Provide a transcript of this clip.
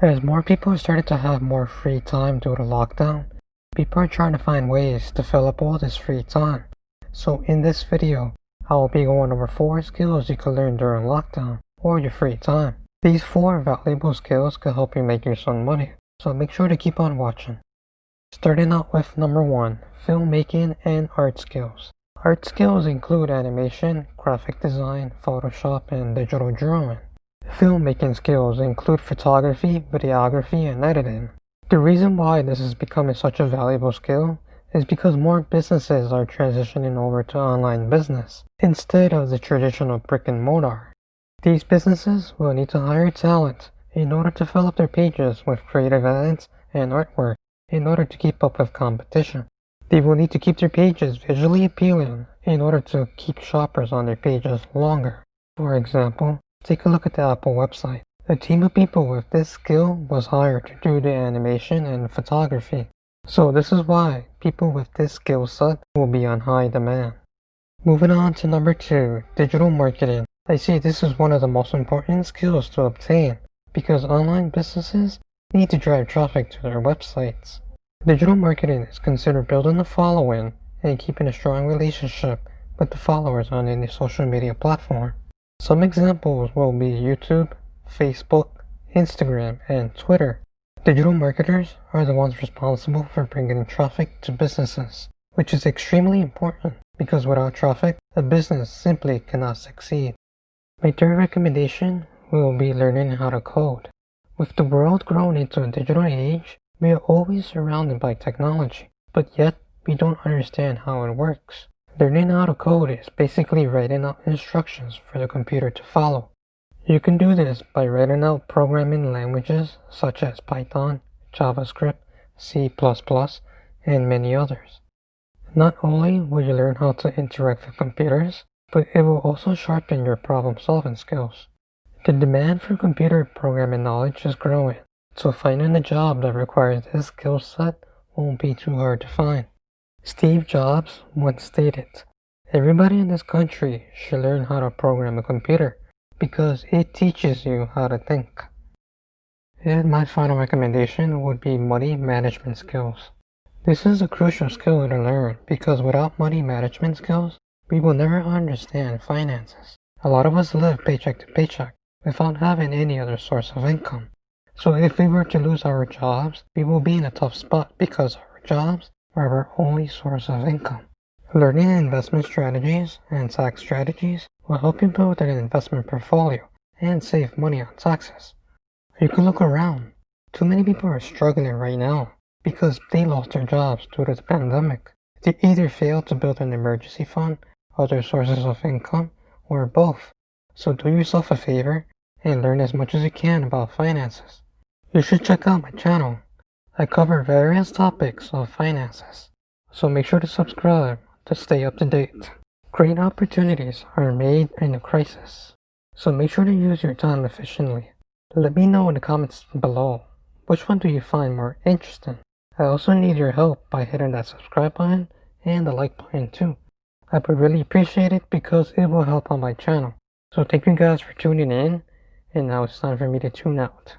As more people started to have more free time due to lockdown, people are trying to find ways to fill up all this free time. So in this video, I will be going over 4 skills you can learn during lockdown or your free time. These 4 valuable skills can help you make your some money, so make sure to keep on watching. Starting out with number 1, filmmaking and art skills. Art skills include animation, graphic design, Photoshop, and digital drawing. Filmmaking skills include photography, videography, and editing. The reason why this is becoming such a valuable skill is because more businesses are transitioning over to online business instead of the traditional brick and mortar. These businesses will need to hire talent in order to fill up their pages with creative ads and artwork in order to keep up with competition. They will need to keep their pages visually appealing in order to keep shoppers on their pages longer. For example, take a look at the Apple website. A team of people with this skill was hired to do the animation and photography. So this is why people with this skill set will be on high demand. Moving on to number 2, digital marketing. I see this is one of the most important skills to obtain because online businesses need to drive traffic to their websites. Digital marketing is considered building a following and keeping a strong relationship with the followers on any social media platform. Some examples will be YouTube, Facebook, Instagram, and Twitter. Digital marketers are the ones responsible for bringing traffic to businesses, which is extremely important because without traffic, a business simply cannot succeed. My third recommendation will be learning how to code. With the world growing into a digital age, we are always surrounded by technology, but yet we don't understand how it works. Learning how to code is basically writing out instructions for the computer to follow. You can do this by writing out programming languages such as Python, JavaScript, C++, and many others. Not only will you learn how to interact with computers, but it will also sharpen your problem-solving skills. The demand for computer programming knowledge is growing, so finding a job that requires this skill set won't be too hard to find. Steve Jobs once stated, "Everybody in this country should learn how to program a computer because it teaches you how to think." And my final recommendation would be money management skills. This is a crucial skill to learn because without money management skills, we will never understand finances. A lot of us live paycheck to paycheck without having any other source of income. So if we were to lose our jobs, we will be in a tough spot because our jobs are our only source of income. Learning investment strategies and tax strategies will help you build an investment portfolio and save money on taxes. You can look around. Too many people are struggling right now because they lost their jobs due to the pandemic. They either failed to build an emergency fund, other sources of income, or both. So do yourself a favor and learn as much as you can about finances. You should check out my channel. I cover various topics of finances, so make sure to subscribe to stay up to date. Great opportunities are made in a crisis, so make sure to use your time efficiently. Let me know in the comments below, which one do you find more interesting? I also need your help by hitting that subscribe button and the like button too. I would really appreciate it because it will help on my channel. So thank you guys for tuning in, and now it's time for me to tune out.